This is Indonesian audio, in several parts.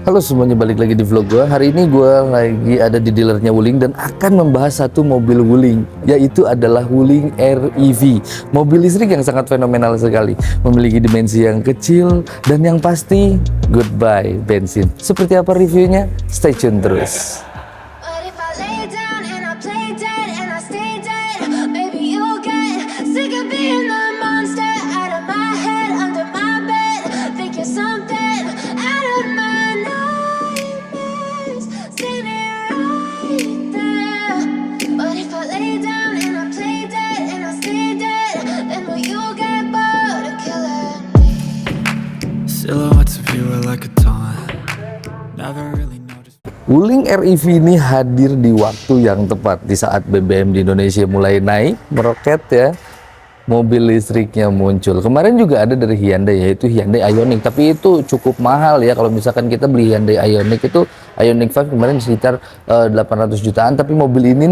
Halo semuanya, balik lagi di vlog gue. Hari ini gue lagi ada di dealernya Wuling dan akan membahas satu mobil Wuling, yaitu adalah Wuling REV. Mobil listrik yang sangat fenomenal sekali, memiliki dimensi yang kecil dan yang pasti goodbye bensin. Seperti apa reviewnya? Stay tune terus. Wuling REV ini hadir di waktu yang tepat, di saat BBM di Indonesia mulai naik meroket ya, mobil listriknya muncul. Kemarin juga ada dari Hyundai, yaitu Hyundai Ioniq, tapi itu cukup mahal ya. Kalau misalkan kita beli Hyundai Ioniq itu, Ioniq 5 kemarin sekitar 800 jutaan, tapi mobil ini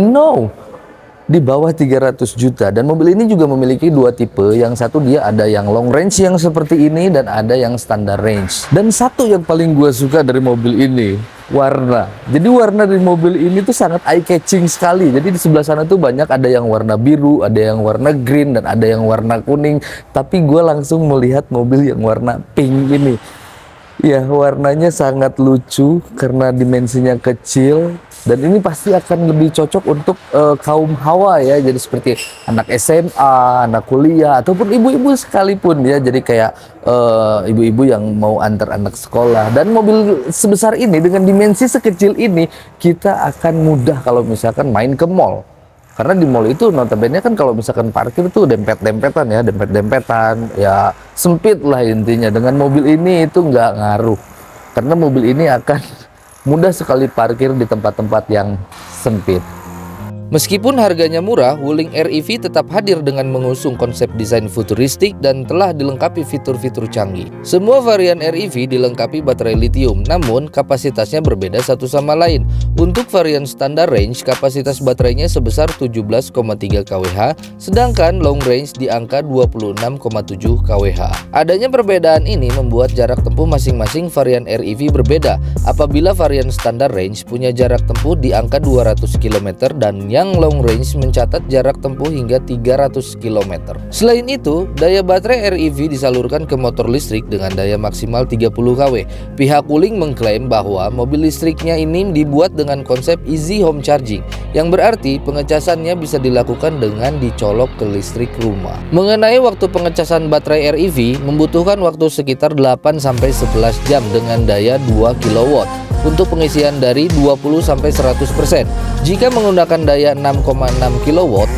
di bawah 300 juta. Dan mobil ini juga memiliki dua tipe. Yang satu dia ada yang long range yang seperti ini, dan ada yang standar range. Dan satu yang paling gue suka dari mobil ini, warna. Jadi warna di mobil ini tuh sangat eye catching sekali. Jadi di sebelah sana tuh banyak, ada yang warna biru, ada yang warna green, dan ada yang warna kuning. Tapi gue langsung melihat mobil yang warna pink ini. Ya, warnanya sangat lucu karena dimensinya kecil, dan ini pasti akan lebih cocok untuk kaum hawa ya. Jadi seperti anak SMA, anak kuliah, ataupun ibu-ibu sekalipun ya. Jadi kayak ibu-ibu yang mau antar anak sekolah. Dan mobil sebesar ini dengan dimensi sekecil ini, kita akan mudah kalau misalkan main ke mall. Karena di mall itu notabene kan kalau misalkan parkir tuh dempet-dempetan ya, dempet-dempetan ya, sempit lah intinya. Dengan mobil ini itu nggak ngaruh, karena mobil ini akan mudah sekali parkir di tempat-tempat yang sempit. Meskipun harganya murah, Wuling REV tetap hadir dengan mengusung konsep desain futuristik dan telah dilengkapi fitur-fitur canggih. Semua varian REV dilengkapi baterai lithium, namun kapasitasnya berbeda satu sama lain. Untuk varian standar range, kapasitas baterainya sebesar 17,3 kWh, sedangkan long range di angka 26,7 kWh. Adanya perbedaan ini membuat jarak tempuh masing-masing varian REV berbeda. Apabila varian standar range punya jarak tempuh di angka 200 km dan yang long range mencatat jarak tempuh hingga 300 km. Selain itu, daya baterai REV disalurkan ke motor listrik dengan daya maksimal 30 kW. Pihak Wuling mengklaim bahwa mobil listriknya ini dibuat dengan konsep easy home charging, yang berarti pengecasannya bisa dilakukan dengan dicolok ke listrik rumah. Mengenai waktu pengecasan baterai REV, membutuhkan waktu sekitar 8-11 jam dengan daya 2 kW. Untuk pengisian dari 20-100%. Jika menggunakan daya 6,6 kW,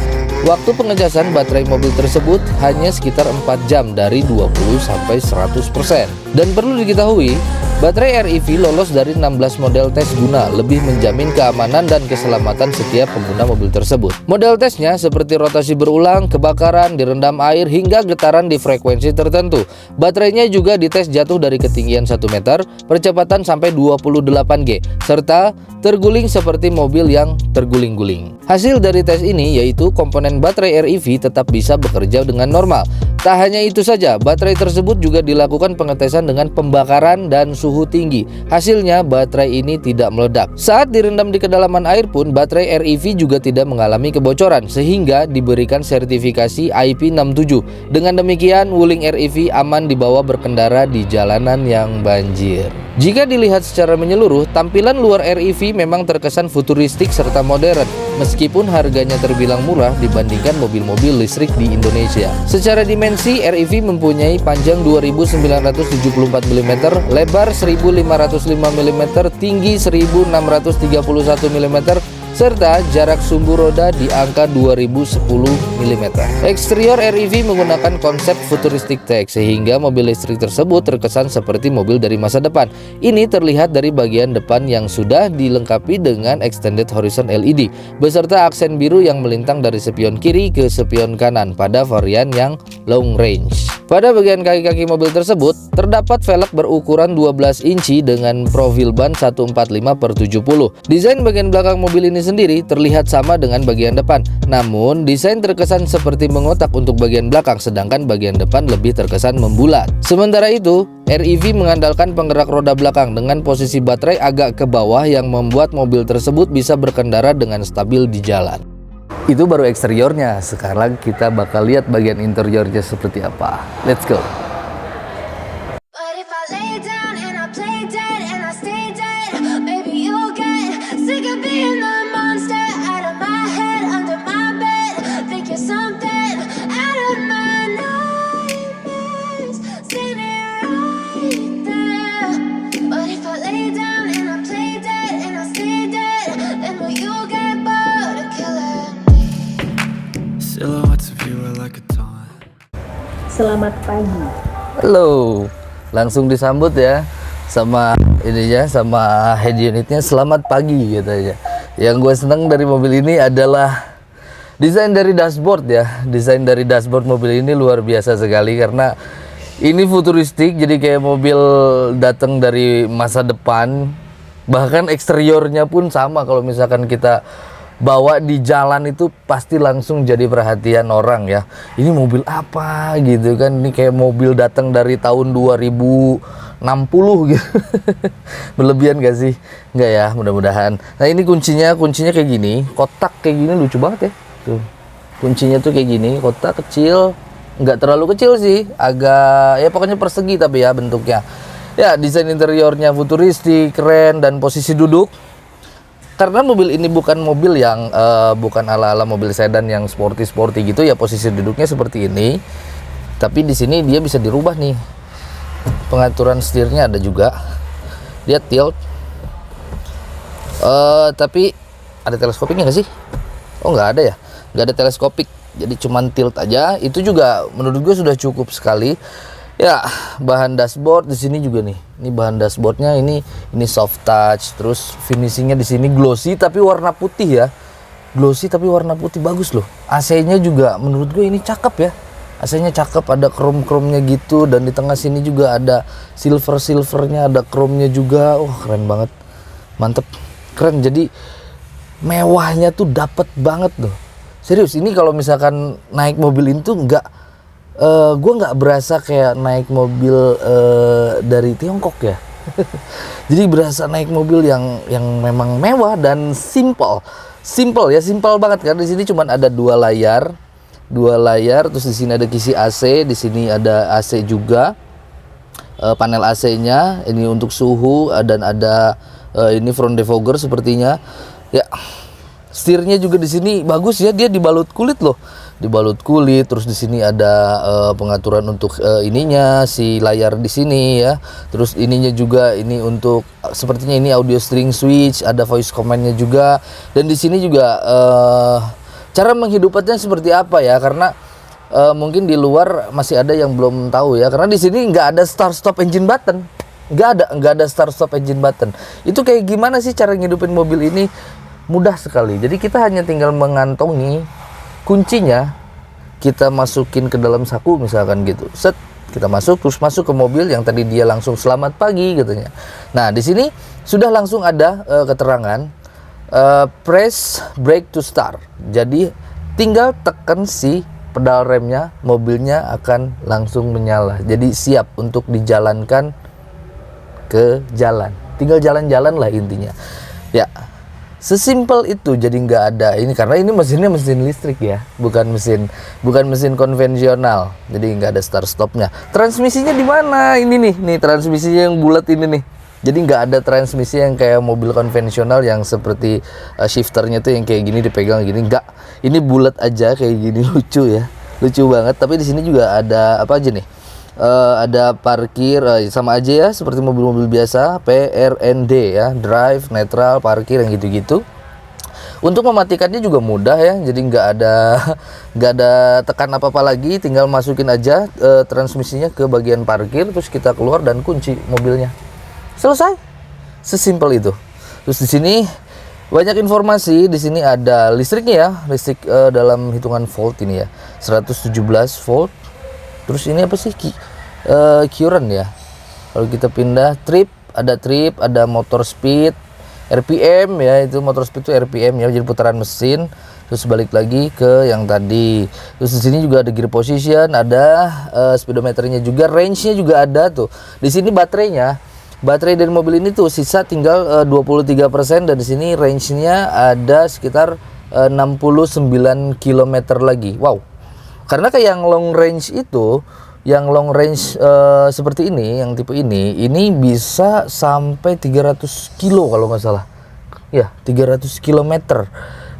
waktu pengecasan baterai mobil tersebut hanya sekitar 4 jam dari 20-100%. Dan perlu diketahui, baterai REV lolos dari 16 model tes guna, lebih menjamin keamanan dan keselamatan setiap pengguna mobil tersebut. Model tesnya seperti rotasi berulang, kebakaran, direndam air, hingga getaran di frekuensi tertentu. Baterainya juga dites jatuh dari ketinggian 1 meter, percepatan sampai 28G, serta terguling seperti mobil yang terguling-guling. Hasil dari tes ini yaitu komponen baterai REV tetap bisa bekerja dengan normal. Tak hanya itu saja, baterai tersebut juga dilakukan pengetesan dengan pembakaran dan suhu tinggi. Hasilnya, baterai ini tidak meledak. Saat direndam di kedalaman air pun, baterai REV juga tidak mengalami kebocoran, sehingga diberikan sertifikasi IP67. Dengan demikian, Wuling REV aman dibawa berkendara di jalanan yang banjir. Jika dilihat secara menyeluruh, tampilan luar REV memang terkesan futuristik serta modern, meskipun harganya terbilang murah dibandingkan mobil-mobil listrik di Indonesia. Secara dimensi, REV mempunyai panjang 2974 mm, lebar 1505 mm, tinggi 1631 mm, serta jarak sumbu roda di angka 2010 mm. Eksterior REV menggunakan konsep futuristik tech, sehingga mobil listrik tersebut terkesan seperti mobil dari masa depan. Ini terlihat dari bagian depan yang sudah dilengkapi dengan extended horizon LED, beserta aksen biru yang melintang dari spion kiri ke spion kanan pada varian yang long range. Pada bagian kaki-kaki mobil tersebut, terdapat velg berukuran 12 inci dengan profil ban 145/70. Desain bagian belakang mobil ini sendiri terlihat sama dengan bagian depan, namun desain terkesan seperti mengotak untuk bagian belakang, sedangkan bagian depan lebih terkesan membulat. Sementara itu, REV mengandalkan penggerak roda belakang dengan posisi baterai agak ke bawah yang membuat mobil tersebut bisa berkendara dengan stabil di jalan. Itu baru eksteriornya, sekarang kita bakal lihat bagian interiornya seperti apa. Let's go. Selamat pagi. Halo, langsung disambut ya sama ininya, sama head unitnya. Selamat pagi katanya. Yang gue seneng dari mobil ini adalah desain dari dashboard ya. Desain dari dashboard mobil ini luar biasa sekali karena ini futuristik, jadi kayak mobil datang dari masa depan. Bahkan eksteriornya pun sama, kalau misalkan kita bawa di jalan itu pasti langsung jadi perhatian orang ya. Ini mobil apa gitu kan, ini kayak mobil datang dari tahun 2060 gitu. Berlebihan gak sih? Enggak ya, mudah-mudahan. Nah ini kuncinya kayak gini, kotak kayak gini, lucu banget ya. Tuh, kuncinya tuh kayak gini, kotak kecil, nggak terlalu kecil sih, agak ya pokoknya persegi tapi ya bentuknya. Ya, desain interiornya futuristik, keren, dan posisi duduk. Karena mobil ini bukan mobil yang bukan ala-ala mobil sedan yang sporty gitu ya, posisi duduknya seperti ini. Tapi di sini dia bisa dirubah nih. Pengaturan setirnya ada juga. Dia tilt. Tapi ada teleskopiknya nggak sih? Oh nggak ada ya, nggak ada teleskopik. Jadi cuman tilt aja. Itu juga menurut gue sudah cukup sekali. Ya, bahan dashboard di sini juga nih. Ini bahan dashboardnya ini soft touch. Terus finishingnya di sini glossy tapi warna putih ya. Glossy tapi warna putih, bagus loh. AC-nya juga menurut gue ini cakep ya. AC-nya cakep, ada chrome-chrome-nya gitu, dan di tengah sini juga ada silver-silvernya, ada chrome-nya juga. Wah, keren banget. Mantep. Keren. Jadi mewahnya tuh dapet banget loh. Serius, ini kalau misalkan naik mobil itu gue nggak berasa kayak naik mobil dari Tiongkok ya. Jadi berasa naik mobil yang memang mewah dan simple ya, simple banget. Karena di sini cuma ada dua layar, terus di sini ada kisi AC, di sini ada AC juga, panel AC-nya ini untuk suhu, dan ada ini front defogger sepertinya ya. Setirnya juga di sini bagus ya, dia dibalut kulit loh, dibalut kulit. Terus di sini ada pengaturan untuk ininya, si layar di sini ya. Terus ininya juga ini untuk sepertinya ini audio string switch, ada voice command-nya juga. Dan di sini juga cara menghidupkannya seperti apa ya, karena mungkin di luar masih ada yang belum tahu ya. Karena di sini nggak ada start stop engine button, nggak ada start stop engine button. Itu kayak gimana sih cara ngidupin mobil ini? Mudah sekali. Jadi kita hanya tinggal mengantongi kuncinya, kita masukin ke dalam saku misalkan gitu. Set, kita masuk, terus masuk ke mobil yang tadi dia langsung selamat pagi katanya. Nah, di sini sudah langsung ada keterangan press brake to start. Jadi tinggal tekan si pedal remnya, mobilnya akan langsung menyala. Jadi siap untuk dijalankan ke jalan. Tinggal jalan-jalan lah intinya. Ya. Sesimpel itu. Jadi nggak ada ini, karena ini mesinnya mesin listrik ya, bukan mesin konvensional. Jadi nggak ada start stopnya. Transmisinya di mana? Ini nih transmisinya yang bulat ini nih. Jadi nggak ada transmisi yang kayak mobil konvensional yang seperti shifternya tuh yang kayak gini dipegang gini. Nggak. Ini bulat aja kayak gini, lucu ya, lucu banget. Tapi di sini juga ada apa aja nih? Ada parkir, sama aja ya seperti mobil-mobil biasa, PRND ya, drive, netral, parkir, yang gitu-gitu. Untuk mematikannya juga mudah ya, jadi nggak ada tekan apa-apa lagi, tinggal masukin aja transmisinya ke bagian parkir, terus kita keluar dan kunci mobilnya, selesai, sesimpel itu. Terus di sini banyak informasi. Di sini ada listriknya ya, listrik dalam hitungan volt ini ya, 117 volt. Terus ini apa sih? Current ya. Kalau kita pindah trip, ada motor speed, RPM ya, itu motor speed itu RPM ya, jadi putaran mesin. Terus balik lagi ke yang tadi. Terus di sini juga ada gear position, ada speedometernya juga, range-nya juga ada tuh. Di sini baterai dari mobil ini tuh sisa tinggal 23%, dan di sini range-nya ada sekitar 69 km lagi. Wow. Karena kayak yang long range itu, yang long range seperti ini, yang tipe ini bisa sampai 300 kilo kalau nggak salah. Ya, 300 km.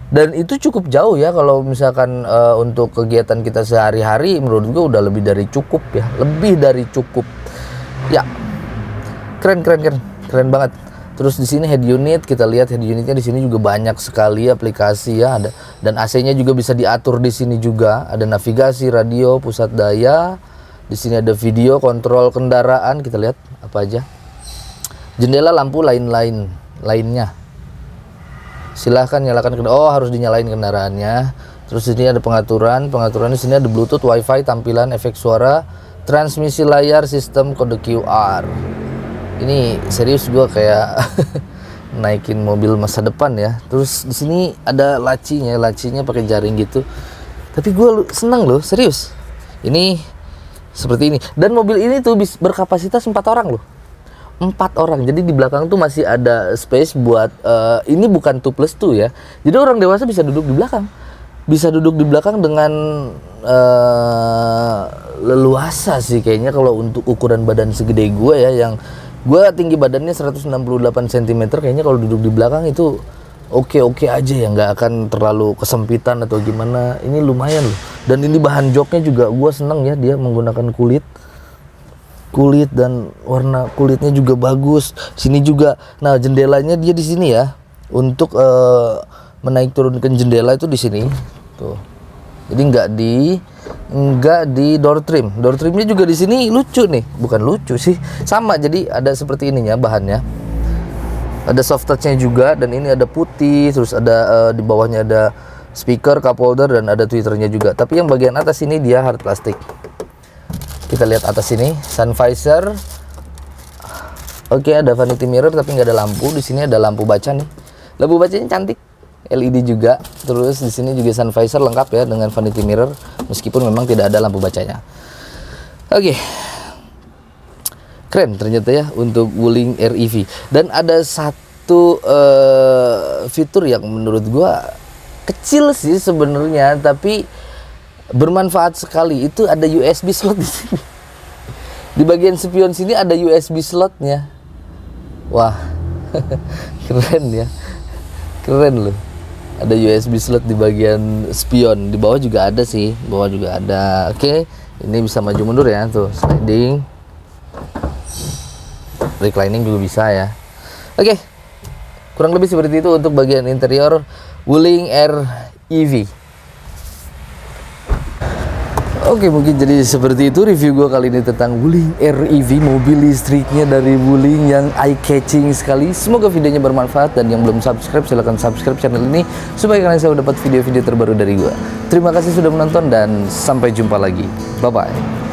Dan itu cukup jauh ya kalau misalkan untuk kegiatan kita sehari-hari, menurut gue udah lebih dari cukup ya, lebih dari cukup. Ya, keren banget. Terus di sini head unit, kita lihat head unitnya di sini juga banyak sekali aplikasi ya, ada, dan AC-nya juga bisa diatur di sini juga. Ada navigasi, radio, pusat daya. Di sini ada video kontrol kendaraan, kita lihat apa aja. Jendela, lampu lainnya. Silahkan nyalakan, harus dinyalain kendaraannya. Terus di sini ada pengaturan di sini ada Bluetooth, WiFi, tampilan, efek suara, transmisi layar, sistem kode QR. Ini serius gue kayak naikin mobil masa depan ya. Terus di sini ada lacinya pakai jaring gitu. Tapi gue seneng loh, serius. Ini seperti ini. Dan mobil ini tuh berkapasitas 4 orang loh. 4 orang, jadi di belakang tuh masih ada space buat ini bukan 2+2 ya, jadi orang dewasa bisa duduk di belakang dengan leluasa sih kayaknya. Kalau untuk ukuran badan segede gue ya, yang gue tinggi badannya 168 cm, kayaknya kalau duduk di belakang itu oke aja ya, nggak akan terlalu kesempitan atau gimana. Ini lumayan loh, dan ini bahan joknya juga gue seneng ya, dia menggunakan kulit dan warna kulitnya juga bagus. Sini juga, nah jendelanya dia di sini ya, untuk menaik turunkan jendela itu di sini tuh. Jadi nggak di door trimnya juga di sini lucu nih, bukan lucu sih, sama. Jadi ada seperti ininya bahannya, ada soft touchnya juga, dan ini ada putih. Terus ada di bawahnya ada speaker, cup holder, dan ada tweeternya juga. Tapi yang bagian atas ini dia hard plastik. Kita lihat atas ini, sun visor. Oke, ada vanity mirror tapi nggak ada lampu. Di sini ada lampu baca nih. Lampu bacanya cantik, LED juga. Terus di sini juga sun visor lengkap ya dengan vanity mirror, meskipun memang tidak ada lampu bacanya. Oke. Keren ternyata ya untuk Wuling REV. Dan ada satu fitur yang menurut gua kecil sih sebenarnya, tapi bermanfaat sekali. Itu ada USB slot di sini. Di bagian spion sini ada USB slotnya. Wah, keren ya, keren loh. Ada USB slot di bagian spion. Di bawah juga ada sih, bawah juga ada. Oke, ini bisa maju mundur ya, tuh sliding, reclining juga bisa ya. Oke, kurang lebih seperti itu untuk bagian interior Wuling REV. Oke, mungkin jadi seperti itu review gue kali ini tentang Wuling REV, mobil listriknya dari Wuling yang eye-catching sekali. Semoga videonya bermanfaat, dan yang belum subscribe silahkan subscribe channel ini supaya kalian selalu dapat video-video terbaru dari gue. Terima kasih sudah menonton dan sampai jumpa lagi. Bye-bye.